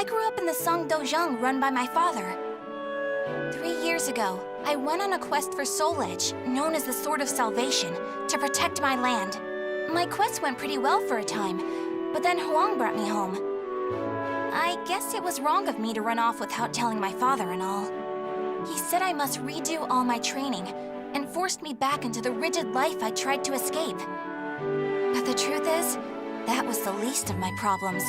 I grew up in the Seong Dojang run by my father. 3 years ago, I went on a quest for Soul Edge, known as the Sword of Salvation, to protect my land. My quest went pretty well for a time, but then Huang brought me home. I guess it was wrong of me to run off without telling my father and all. He said I must redo all my training, and forced me back into the rigid life I tried to escape. But the truth is, that was the least of my problems.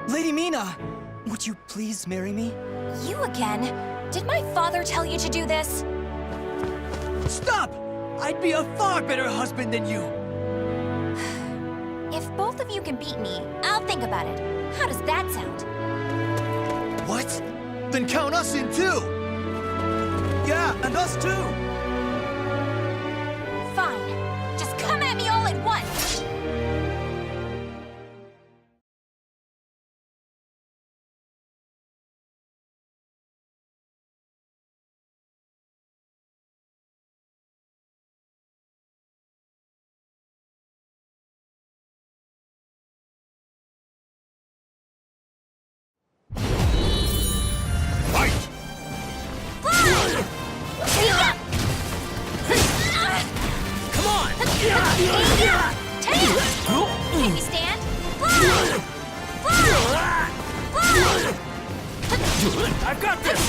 Lady Mina! Would you please marry me? You again? Did my father tell you to do this? Stop! I'd be a far better husband than you! If both of you can beat me, I'll think about it. How does that sound? What? Then count us in too! Yeah, and us too! Fine. Just come at me all at once! Can you stand? Fly! Fly! Fly! I've got this!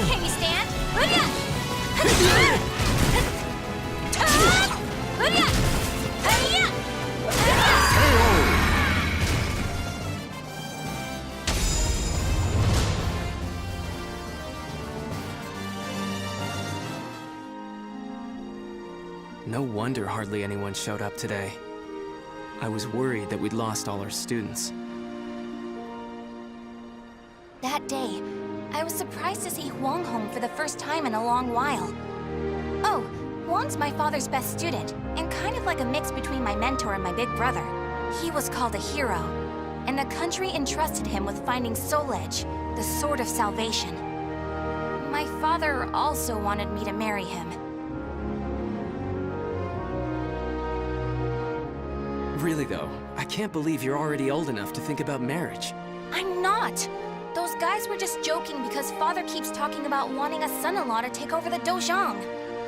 Can you stand? No wonder hardly anyone showed up today. I was worried that we'd lost all our students. That day, I was surprised to see Huang home for the first time in a long while. Oh, Huang's my father's best student, and kind of like a mix between my mentor and my big brother. He was called a hero, and the country entrusted him with finding Soul Edge, the Sword of Salvation. My father also wanted me to marry him. Really though, I can't believe you're already old enough to think about marriage. I'm not! Those guys were just joking because father keeps talking about wanting a son-in-law to take over the Dojang.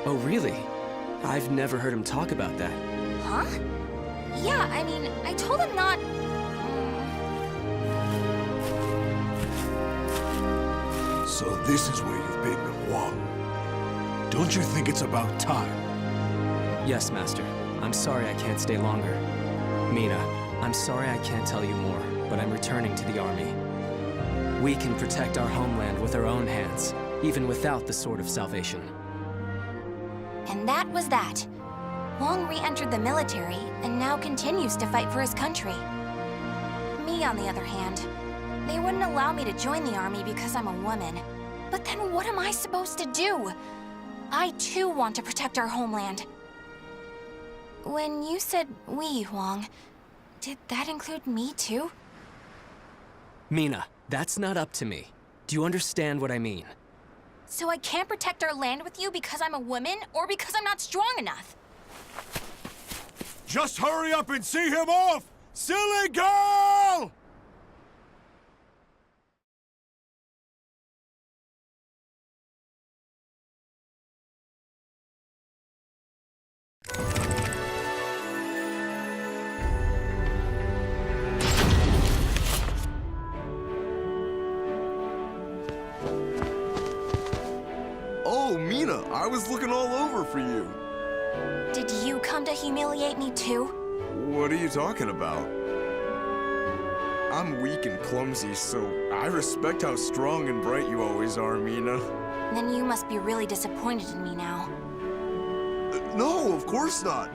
Oh really? I've never heard him talk about that. Huh? Yeah, I mean, I told him not... So this is where you've been, Huang. Don't you think it's about time? Yes, Master. I'm sorry I can't stay longer. Mina, I'm sorry I can't tell you more, but I'm returning to the army. We can protect our homeland with our own hands, even without the Sword of Salvation. And that was that. Huang re-entered the military and now continues to fight for his country. Me, on the other hand, they wouldn't allow me to join the army because I'm a woman. But then what am I supposed to do? I too want to protect our homeland. When you said we, Huang, did that include me too? Mina, that's not up to me. Do you understand what I mean? So I can't protect our land with you because I'm a woman, or because I'm not strong enough? Just hurry up and see him off! Silly girl! Oh, Mina, I was looking all over for you. Did you come to humiliate me too? What are you talking about? I'm weak and clumsy, so I respect how strong and bright you always are, Mina. Then you must be really disappointed in me now. No, of course not.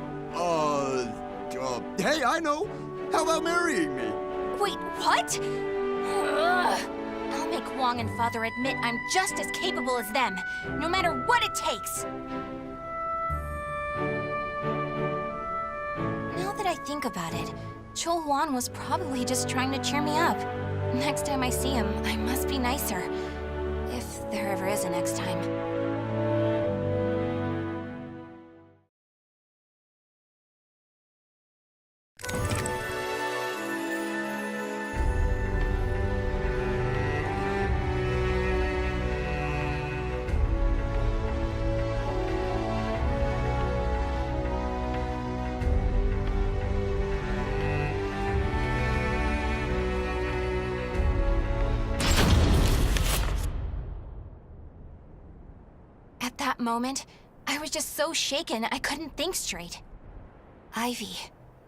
Hey, I know. How about marrying me? Wait, what? Ugh. I'll make Huang and Father admit I'm just as capable as them, no matter what it takes. Now that I think about it, Chol Huan was probably just trying to cheer me up. Next time I see him, I must be nicer. If there ever is a next time. At that moment, I was just so shaken I couldn't think straight. Ivy,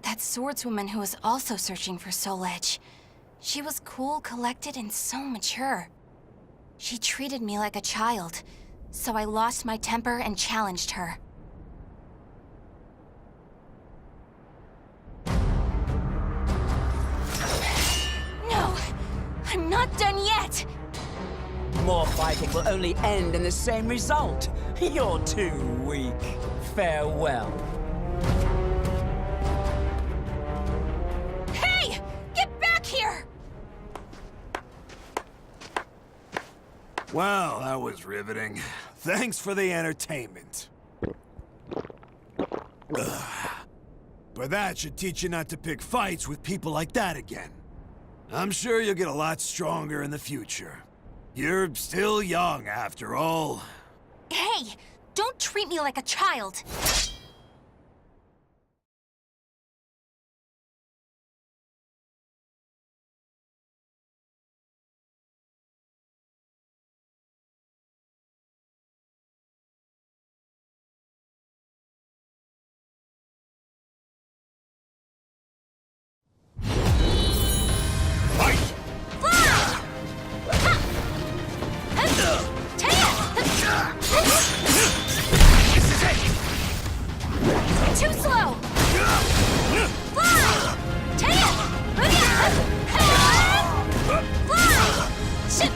that swordswoman who was also searching for Soul Edge. She was cool, collected, and so mature. She treated me like a child, so I lost my temper and challenged her. No! I'm not done yet! More fighting will only end in the same result. You're too weak. Farewell. Hey! Get back here! Well, that was riveting. Thanks for the entertainment. Ugh. But that should teach you not to pick fights with people like that again. I'm sure you'll get a lot stronger in the future. You're still young, after all. Hey! Don't treat me like a child! Too slow! Fly! Taya! Fly! Shit!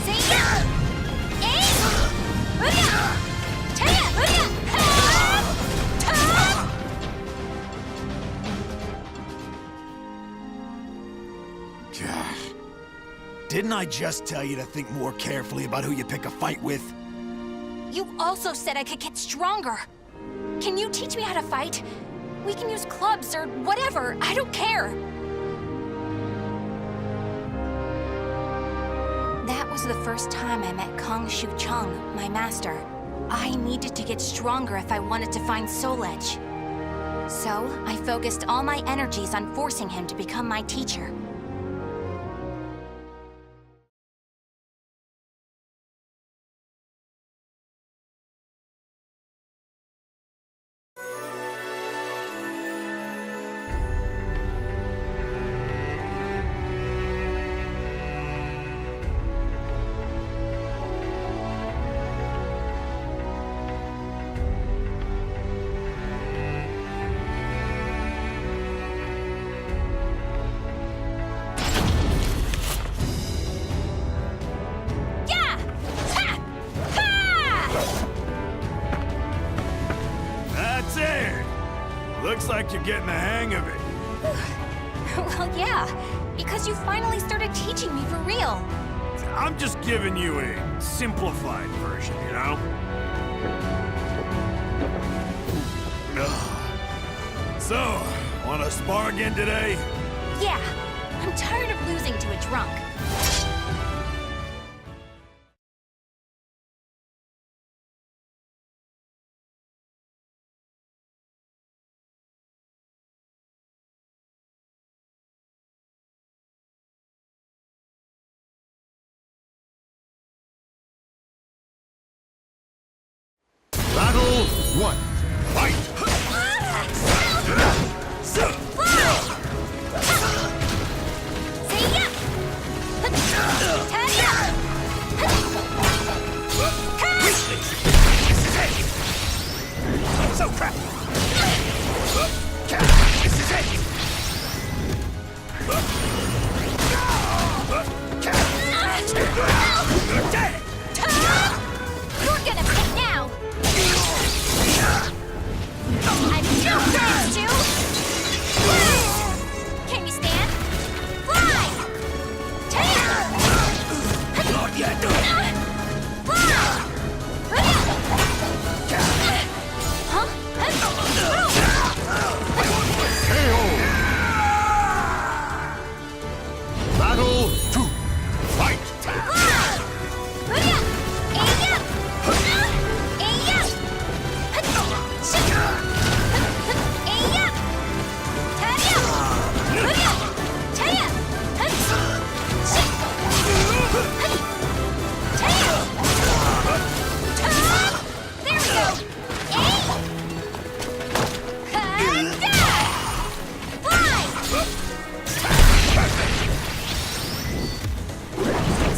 See ya! Aim! Taya! Gosh. Didn't I just tell you to think more carefully about who you pick a fight with? You also said I could get stronger. Can you teach me how to fight? We can use clubs or whatever. I don't care. That was the first time I met Kong Shu Chung, my master. I needed to get stronger if I wanted to find Soul Edge. So, I focused all my energies on forcing him to become my teacher. like you're getting the hang of it. Well, yeah, because you finally started teaching me for real. I'm just giving you a simplified version, you know? So, wanna spar again today? Yeah, I'm tired of losing to a drunk. Battle 1. Fight! So crap! This is it! You're gonna pay now! I've no plans to! Can you stand? Fly! Not yet! Battle 2. Fight!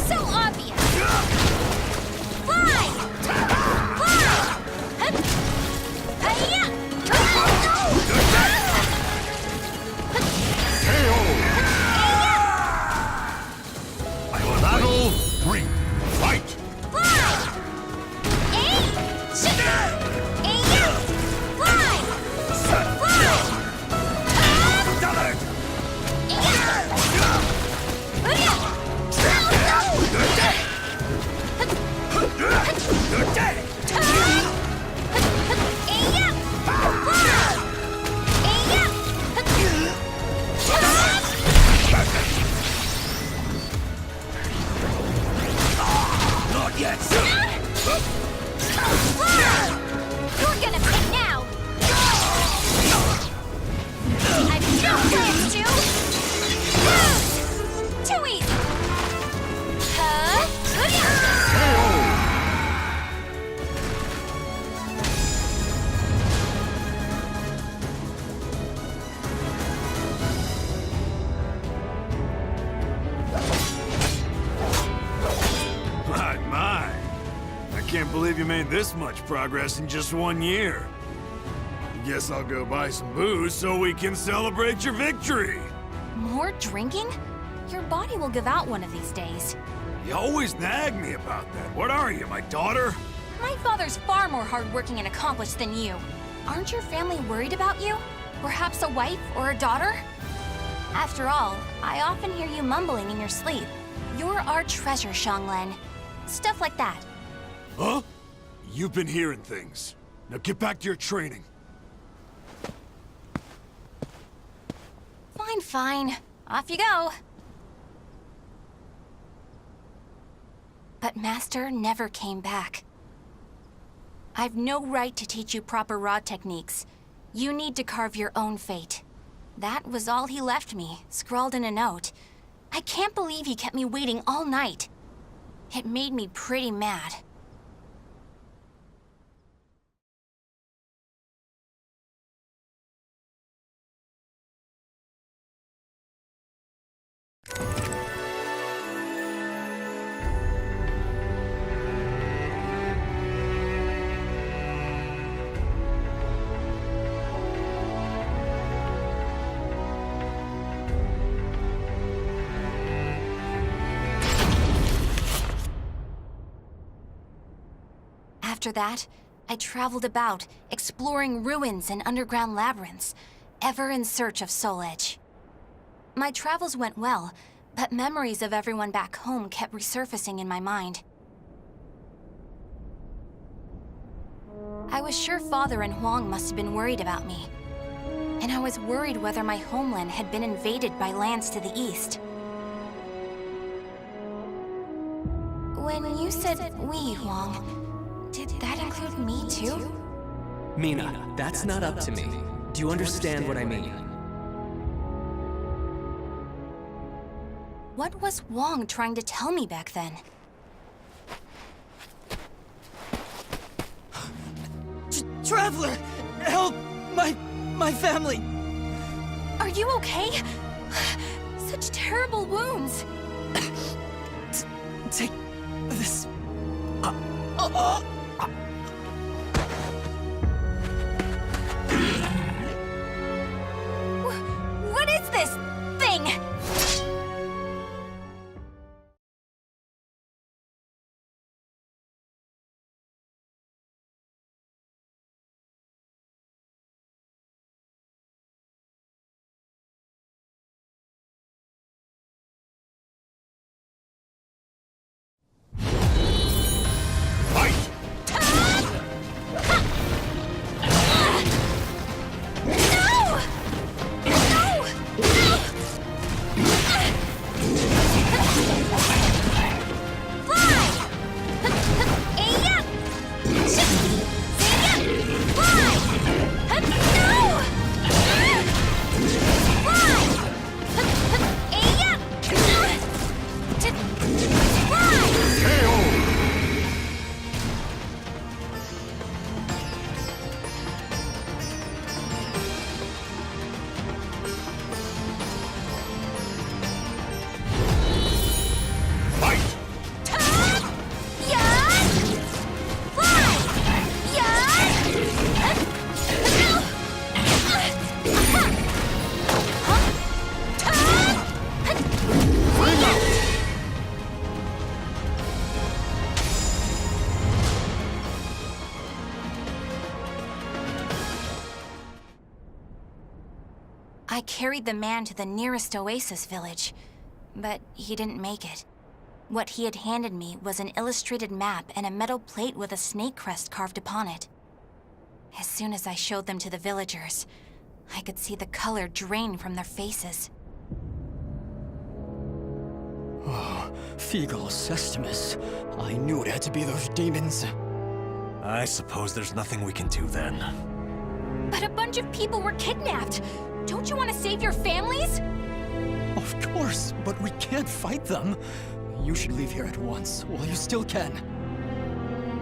So obvious! Fly! Battle 3. Fight! Not yet! You're gonna pay now! I've no plans to! Too easy! My. I can't believe you made this much progress in just 1 year. Guess I'll go buy some booze so we can celebrate your victory. More drinking? Your body will give out one of these days. You always nag me about that. What are you, my daughter? My father's far more hardworking and accomplished than you. Aren't your family worried about you? Perhaps a wife or a daughter? After all, I often hear you mumbling in your sleep. You're our treasure, Seong. Stuff like that. Huh? You've been hearing things. Now get back to your training. Fine, fine. Off you go. But Master never came back. I've no right to teach you proper rod techniques. You need to carve your own fate. That was all he left me, scrawled in a note. I can't believe he kept me waiting all night. It made me pretty mad. After that, I traveled about, exploring ruins and underground labyrinths. ever in search of Soul Edge. My travels went well, but memories of everyone back home kept resurfacing in my mind. I was sure Father and Huang must have been worried about me. And I was worried whether my homeland had been invaded by lands to the east. When you said we, Huang, did that include me too? Mina, that's not up to me. Do you understand what I mean? What was Huang trying to tell me back then? Traveler! Help! My family! Are you okay? Such terrible wounds. Take this. What is this thing? I carried the man to the nearest oasis village, but he didn't make it. What he had handed me was an illustrated map and a metal plate with a snake crest carved upon it. As soon as I showed them to the villagers, I could see the color drain from their faces. Oh, Fegal Sestimus. I knew it had to be those demons. I suppose there's nothing we can do then. But a bunch of people were kidnapped! Don't you want to save your families? Of course, but we can't fight them. You should leave here at once, while you still can.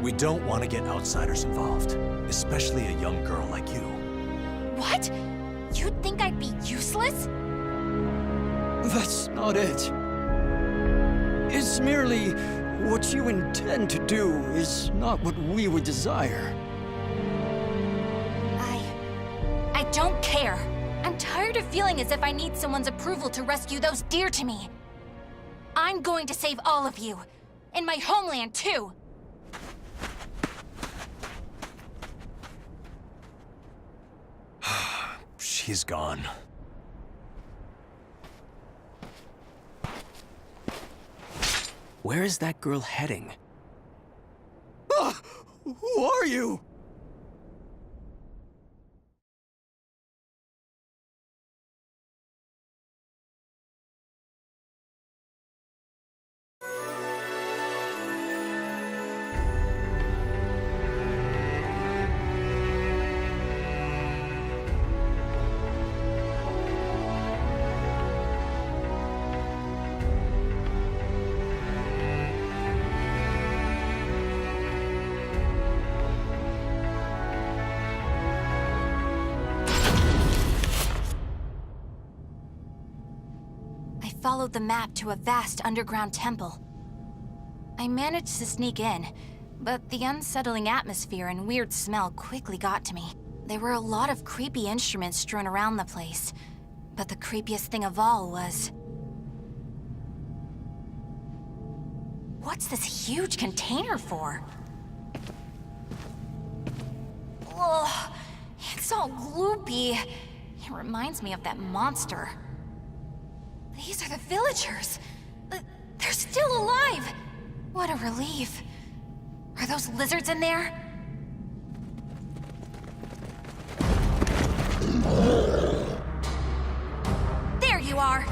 We don't want to get outsiders involved, especially a young girl like you. What? You'd think I'd be useless? That's not it. It's merely what you intend to do is not what we would desire. I don't care. I'm tired of feeling as if I need someone's approval to rescue those dear to me. I'm going to save all of you. And my homeland, too. She's gone. Where is that girl heading? Ah! Who are you? Followed the map to a vast underground temple. I managed to sneak in, but the unsettling atmosphere and weird smell quickly got to me. There were a lot of creepy instruments strewn around the place, but the creepiest thing of all was... What's this huge container for? Ugh, it's all gloopy. It Reminds me of that monster. These are the villagers. They're still alive. What a relief. Are those lizards in there? There you are.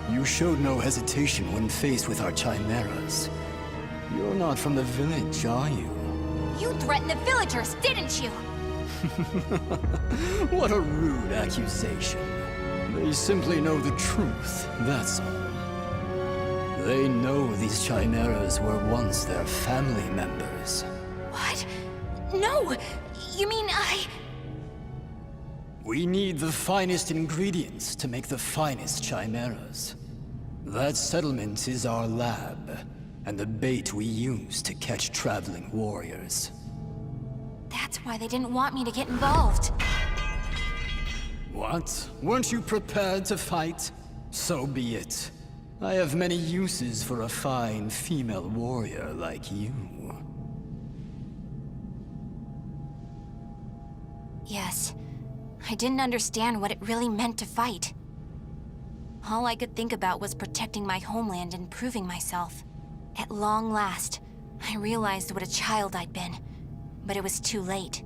You showed no hesitation when faced with our chimeras. You're not from the village, are you? You threatened the villagers, didn't you? What a rude accusation. They simply know the truth, that's all. They know these chimeras were once their family members. What? No! You mean We need the finest ingredients to make the finest chimeras. That settlement is our lab, and the bait we use to catch traveling warriors. That's why they didn't want me to get involved. What? Weren't you prepared to fight? So be it. I have many uses for a fine female warrior like you. Yes. I didn't understand what it really meant to fight. All I could think about was protecting my homeland and proving myself. At long last, I realized what a child I'd been, but it was too late.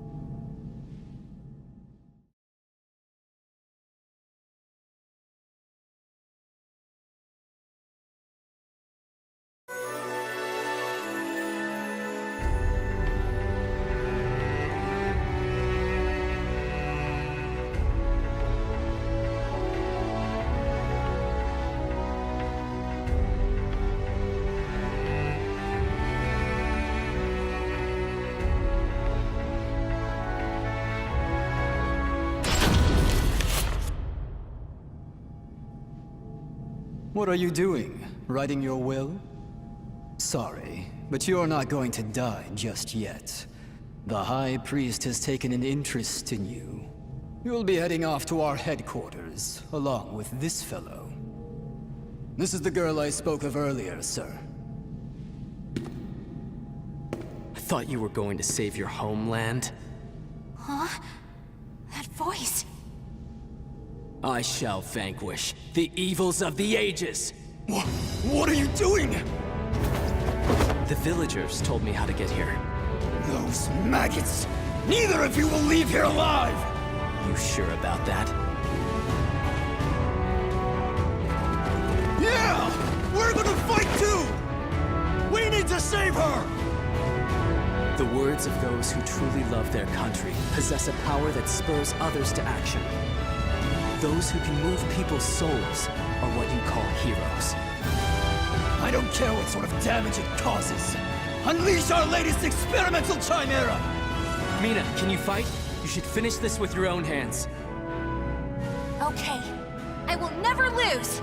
What are you doing? Writing your will? Sorry, but you're not going to die just yet. The High Priest has taken an interest in you. You'll be heading off to our headquarters, along with this fellow. This is the girl I spoke of earlier, sir. I thought you were going to save your homeland. Huh? That voice. I shall vanquish the evils of the ages! What are you doing? The villagers told me how to get here. Those maggots! Neither of you will leave here alive! You sure about that? save her! The words of those who truly love their country possess a power that spurs others to action. Those who can move people's souls are what you call heroes. I don't care what sort of damage it causes. Unleash our latest experimental chimera! Mina, can you fight? You should finish this with your own hands. Okay. I will never lose!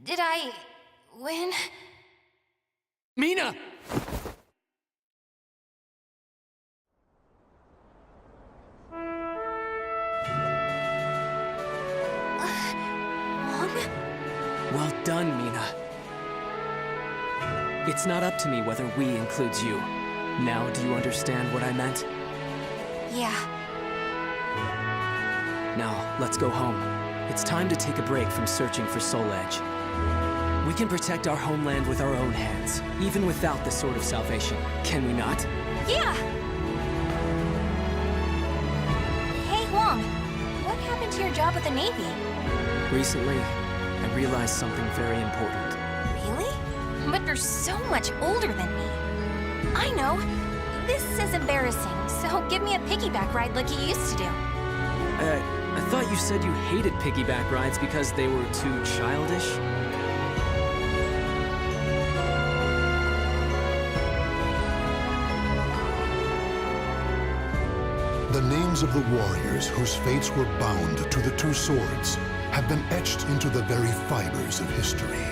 Did I win? Mina! Mom? Well done, Mina. It's not up to me whether we includes you. Now, do you understand what I meant? Yeah. Now, let's go home. It's time to take a break from searching for Soul Edge. We can protect our homeland with our own hands, even without the Sword of Salvation. Can we not? Yeah! Hey, Huang. What happened to your job with the Navy? Recently, I realized something very important. Really? But you're so much older than me. I know. This is embarrassing, so give me a piggyback ride like you used to do. I thought you said you hated piggyback rides because they were too childish? The names of the warriors whose fates were bound to the two swords have been etched into the very fibers of history.